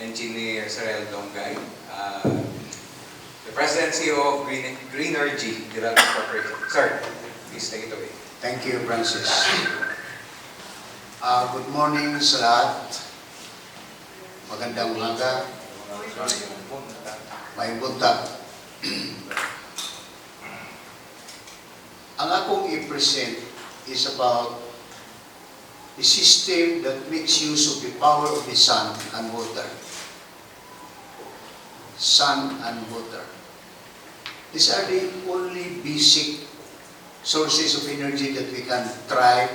Engineer Sarel Dongay, the President and CEO of Greenergy Development Corporation. Sir, please take it away. Thank you, Francis. Good morning sa lahat. Magandang umaga. May buntag. Ang akong i-present is about a system that makes use of the power of the sun and water. Sun and water. These are the only basic sources of energy that we can try.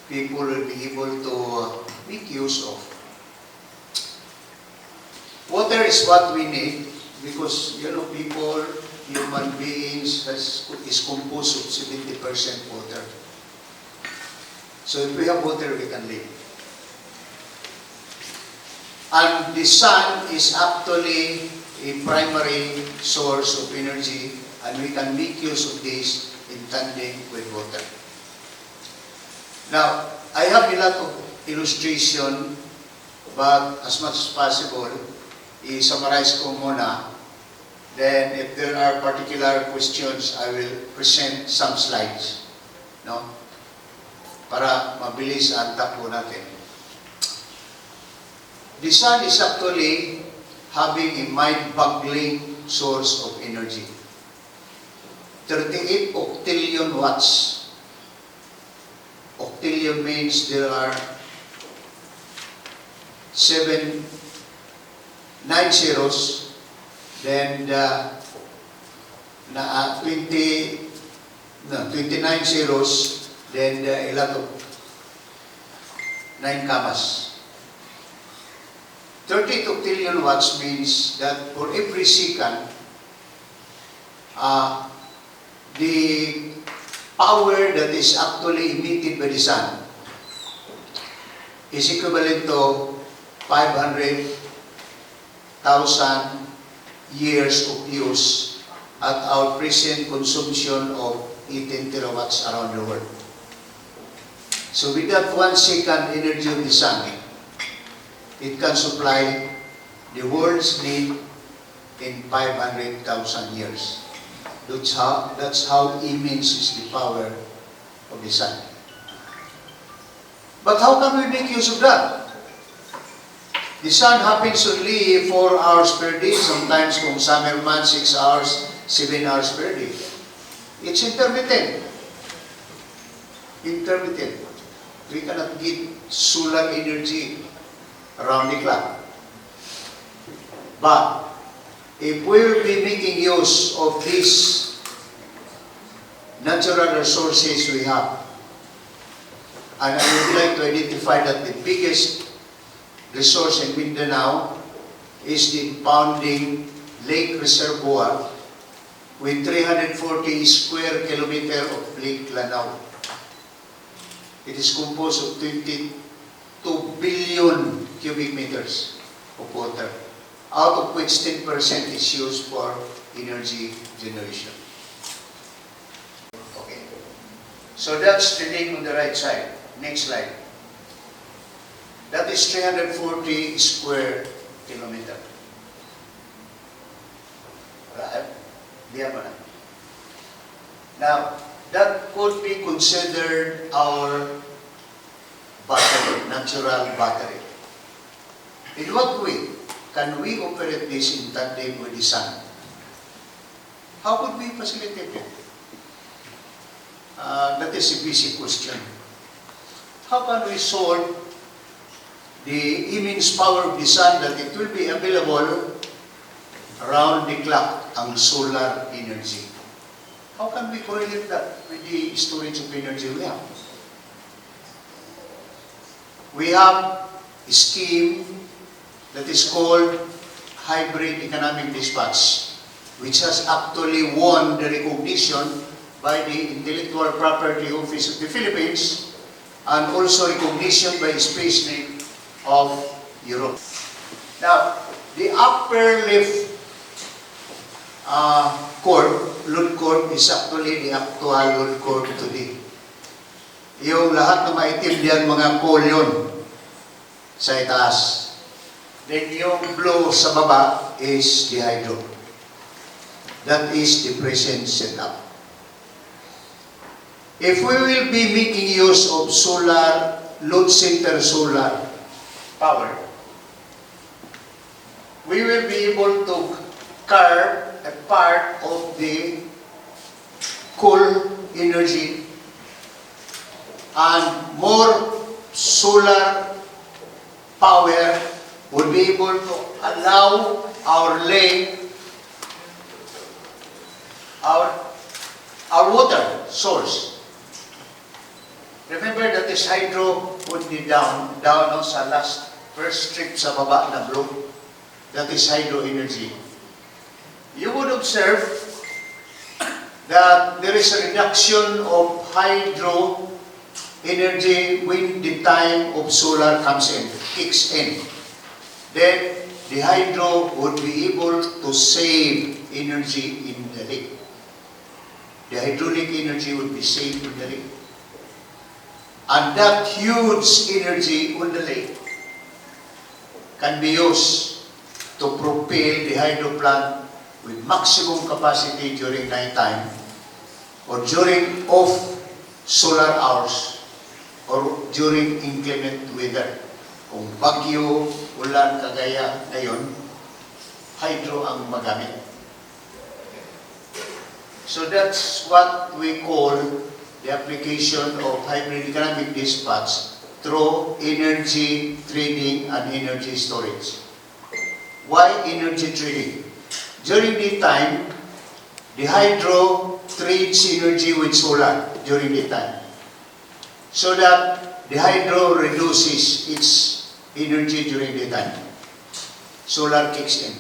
People will be able to make use of. Water is what we need because, people, human beings, is composed of 70% water. So if we have water, we can live. And the sun is actually a primary source of energy, and we can make use of this in tandem with water. Now, I have a lot of illustration, but as much as possible, i-summarize ko muna. Then, if there are particular questions, I will present some slides. No? Para mabilis ang takbo natin. The sun is actually having a mind-boggling source of energy. 38 octillion watts. Octillion means there are 9 zeros, then 29 zeros, then a lot of 9 commas. 30 octillion watts means that for every second, the power that is actually emitted by the sun is equivalent to 500,000 years of use at our present consumption of 18 terawatts around the world. So with that 1 second energy of the sun, it can supply the world's need in 500,000 years. That's how immense is the power of the sun. But how can we make use of that? The sun happens only 4 hours per day, sometimes kung summer months, 6 hours, 7 hours per day. It's intermittent. Intermittent. We cannot get solar energy around the clock. But if we will be making use of these natural resources we have, and I would like to identify that the biggest resource in Mindanao is the Pounding Lake Reservoir with 340 square kilometer of Lake Lanao. It is composed of 22 billion cubic meters of water, out of which 10% is used for energy generation. Okay. So that's the lake on the right side. Next slide. That is 340 square kilometer. Now, that could be considered our battery, natural battery. In what way can we operate this in tandem with the sun? How could we facilitate it? That is a basic question. How can we solve the immense power of the sun that it will be available around the clock, ang solar energy? How can we correlate that with the storage of energy we have? We have a scheme that is called Hybrid Economic Dispatch, which has actually won the recognition by the Intellectual Property Office of the Philippines and also recognition by SpaceNet of Europe. Now, the upper left load curve is actually the actual load curve today. Yung lahat na maitim diyan, mga coal yun sa itaas. Then yung blue sa baba is the hydro. That is the present setup. If we will be making use of solar, load center solar power, we will be able to carve a part of the coal energy and more solar power would be able to allow our lake, our water source. Remember that this hydro would be down no, sa last first strip sa baba na blue. That is hydro energy. You would observe that there is a reduction of hydro energy when the time of solar comes in, kicks in. Then the hydro would be able to save energy in the lake. The hydraulic energy would be saved in the lake. And that huge energy on the lake can be used to propel the hydro plant with maximum capacity during nighttime or during off solar hours or during inclement weather. Kung bagyo, ulan, kagaya ngayon, hydro ang magamit. So that's what we call the application of hybrid economic dispatch through energy trading and energy storage. Why energy trading? During the time, the hydro trades energy with solar during the time, so that the hydro reduces its energy during the time. Solar kicks in.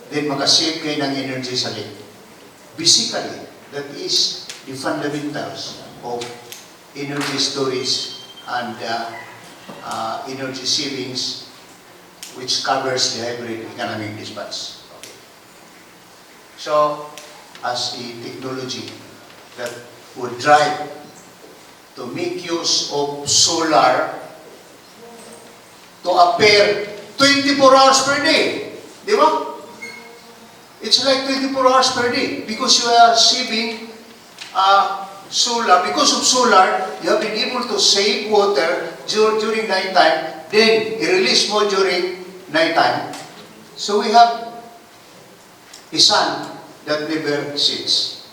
Then makasave kayo ng energy sa lake. Basically, that is the fundamentals of energy storage and energy savings, which covers the hybrid economic dispatch. So, as a technology that would drive to make use of solar to appear 24 hours per day. Di ba? It's like 24 hours per day because you are saving solar. Because of solar, you have been able to save water during nighttime, then i-release mo during nighttime. So we have a sun that never sets.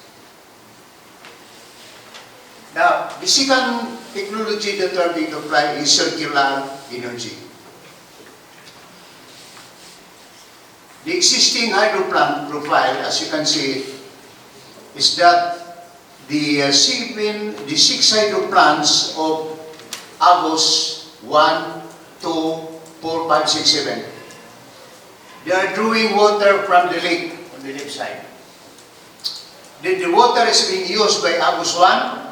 Now, the second technology that we are being applied is circular energy. The existing hydro plant profile, as you can see, is that the 6 hydro plants of Agos 1, 2, 4, 5, 6, 7. They are drawing water from the lake on the left side. Then the water is being used by Agos 1.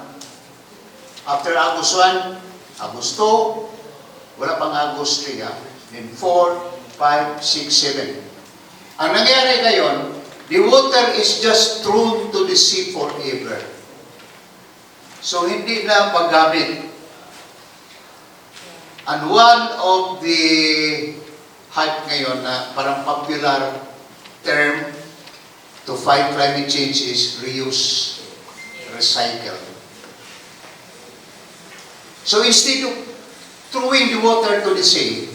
After Agos 1, Agos 2, wala pang Agos 3, then 4, 5, 6, 7. Ang nangyari ngayon, the water is just thrown to the sea forever. So, hindi na paggamit. And one of the hype ngayon na parang popular term to fight climate change is reuse, recycle. So, instead of throwing the water to the sea,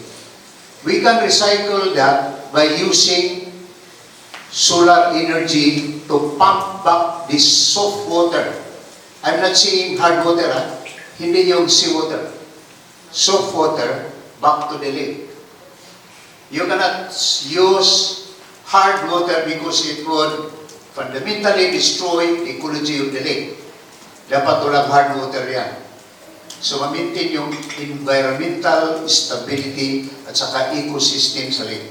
we can recycle that by using solar energy to pump back this soft water. I'm not saying hard water, hindi yung seawater. Soft water back to the lake. You cannot use hard water because it would fundamentally destroy the ecology of the lake. Dapat walang hard water yan. So, ma-maintain yung environmental stability at saka ecosystem sa lake.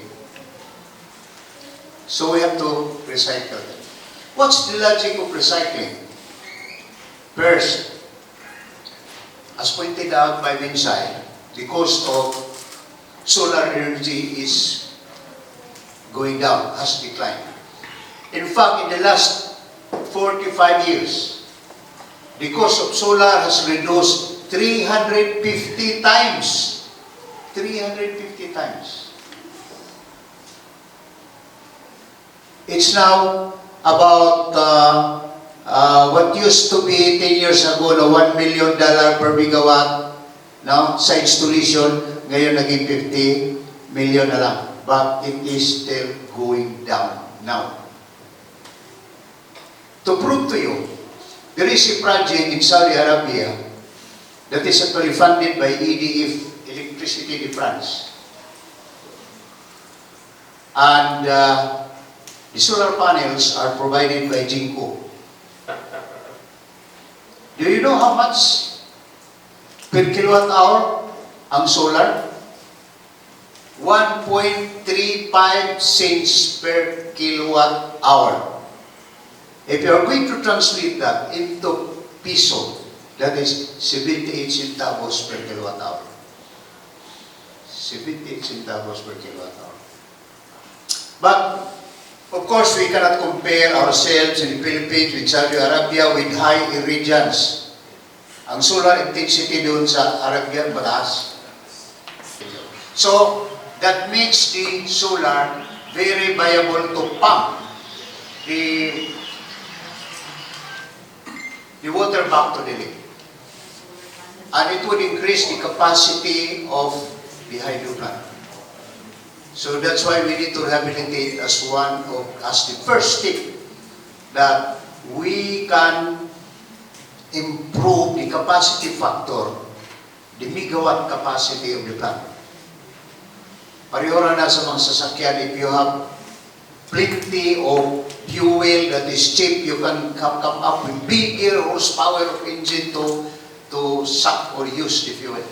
So we have to recycle them. What's the logic of recycling? First, as pointed out by Vinsay, the cost of solar energy is going down, has declined. In fact, in the last 45 years, the cost of solar has reduced 350 times. 350 times. It's now about what used to be 10 years ago na $1 million per megawatt, now, sa installation, ngayon naging 50 million na lang. But it is still going down now. To prove to you, there is a project in Saudi Arabia that is actually funded by EDF, Electricité de France. And the solar panels are provided by Jinko. Do you know how much per kilowatt hour ang solar? 1.35 cents per kilowatt hour. If you are going to translate that into piso, that is 78 centavos per kilowatt hour. 78 centavos per kilowatt hour. But, of course, we cannot compare ourselves in the Philippines with Saudi Arabia with high irradiance. Ang solar intensity doon sa Arabia, mataas. So, that makes the solar very viable to pump the water back to the lake. And it would increase the capacity of the hydro plant. So that's why we need to rehabilitate as the first step that we can improve the capacity factor, the megawatt capacity of the plant. Pareho na sa mga sasakyan, if you have plenty of fuel that is cheap, you can come up with bigger horsepower of engine to suck or use the fuel.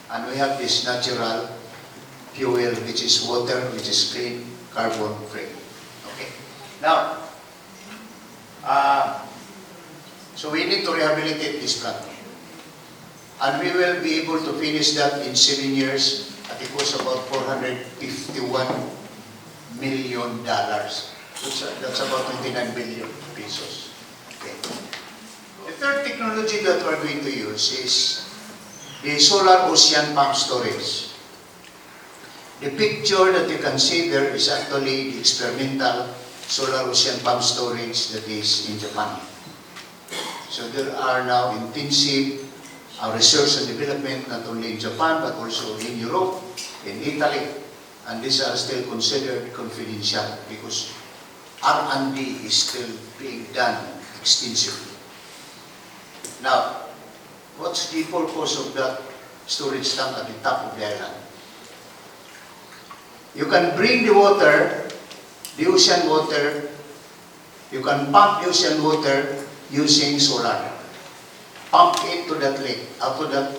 And we have this natural fuel, which is water, which is clean, carbon-free. Okay. Now, so we need to rehabilitate this plant. And we will be able to finish that in 7 years at a cost about $451 million. That's about 29 billion pesos. Okay. The third technology that we're going to use is the solar ocean pump storage. The picture that you can see there is actually the experimental solar ocean pump storage that is in Japan. So there are now intensive research and development not only in Japan but also in Europe, in Italy, and these are still considered confidential because R&D is still being done extensively. Now, what's the purpose of that storage tank at the top of the island? You can bring the water, the ocean water, you can pump the ocean water using solar. Pump it to that lake, out to that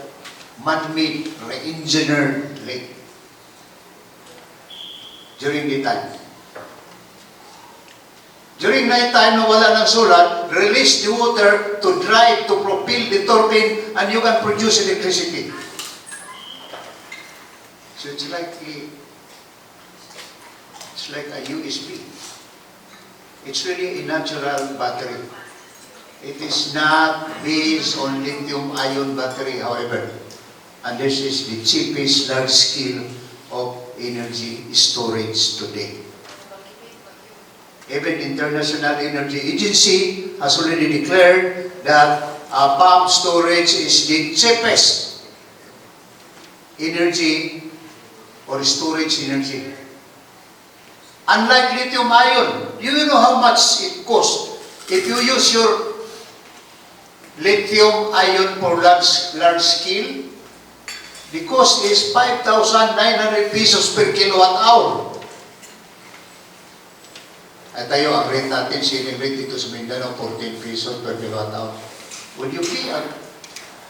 man-made, re-engineered lake during the time. During night time na wala ng solar, release the water to drive, to propel the turbine, and you can produce electricity. So it's like a USB. It's really a natural battery. It is not based on lithium-ion battery, however. And this is the cheapest large scale of energy storage today. Even International Energy Agency has already declared that pump storage is the cheapest energy or storage energy. Unlike lithium-ion, do you know how much it costs if you use your lithium-ion for large scale? The cost is 5,900 pesos per kilowatt hour. At tayo, ang rate natin, ceiling rate dito sa Mindanao, 14 pesos per kilowatt hour. Would you pay at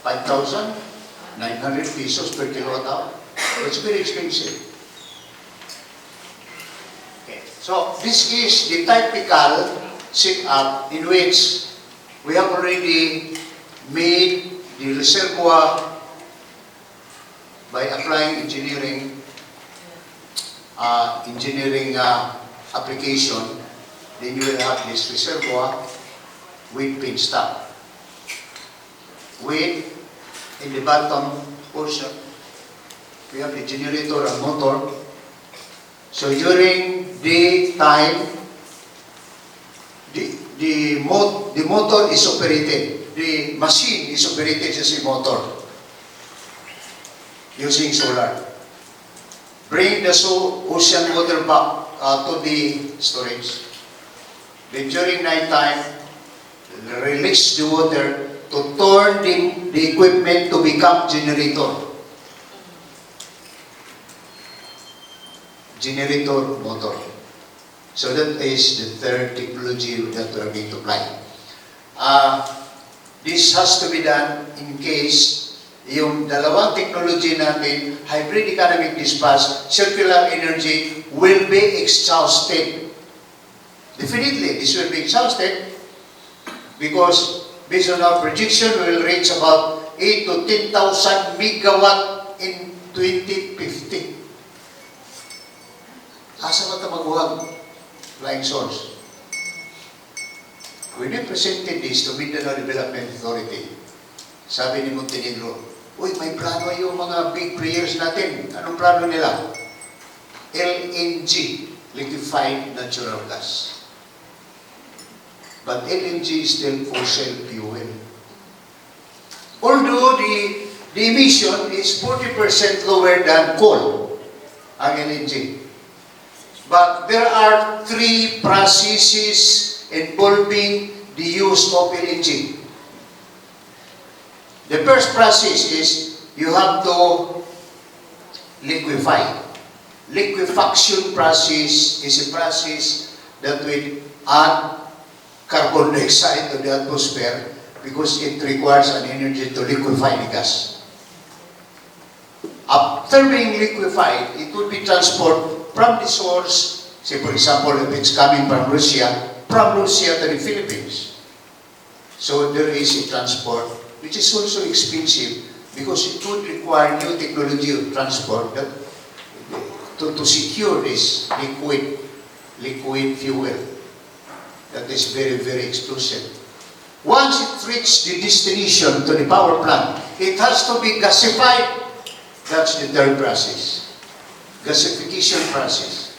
5,900 pesos per kilowatt hour? It's very expensive. Okay. So, this is the typical setup in which we have already made the reservoir by applying engineering application. Then you will have this reservoir with penstock. With, in the bottom portion, we have the generator and motor. So during daytime, the motor is operated. The machine is operated as a motor using solar. Bring the ocean water back to the storage. Then during night time, release the water to turn the equipment to become generator. Generator motor. So that is the third technology that we are going to apply. This has to be done in case yung dalawang technology natin, hybrid economic dispatch, circular energy, will be exhausted. Definitely, this will be exhausted because based on our prediction, we will reach about 8 to 10,000 megawatt in 2050. Asa ba ito maguhag? Flying source. When we presented this to Mindanao Development Authority, sabi ni Montenegro, uy, may plano yung mga big players natin. Anong plano nila? LNG, liquefied natural gas. But LNG is still fossil fuel. Although the emission is 40% lower than coal, ang LNG. But there are 3 processes involving the use of LNG. The first process is you have to liquefy. Liquefaction process is a process that will add carbon dioxide to the atmosphere because it requires an energy to liquefy the gas. After being liquefied, it will be transported from the source, say for example, if it's coming from Russia to the Philippines. So there is a transport, which is also expensive because it would require new technology of transport that, to secure this liquid fuel that is very, very explosive. Once it reaches the destination to the power plant, it has to be gasified. That's the third process. Gasification process.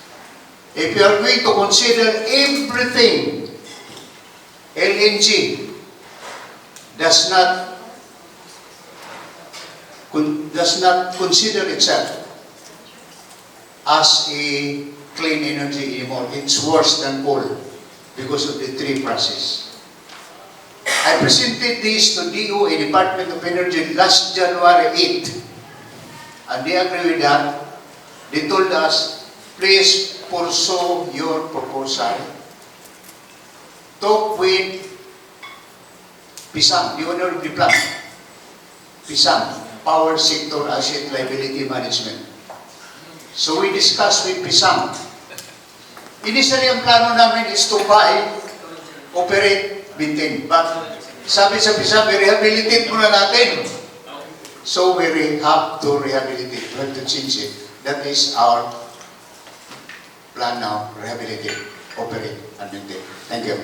If you are going to consider everything, LNG does not consider itself as a clean energy anymore. It's worse than coal because of the 3 process. I presented this to DOE, Department of Energy, last January 8, and they agree with that. They told us, please pursue your proposal. Talk with PISAM, the owner of the plant. PISAM, Power Sector Asset Liability Management. So we discussed with PISAM. Initially, ang plano namin is to buy, operate, maintain. But sabi sa PISAM, rehabilitate muna natin. So we have to rehabilitate, we have to change it. That is our plan now, rehabilitate, operate, and maintain. Thank you.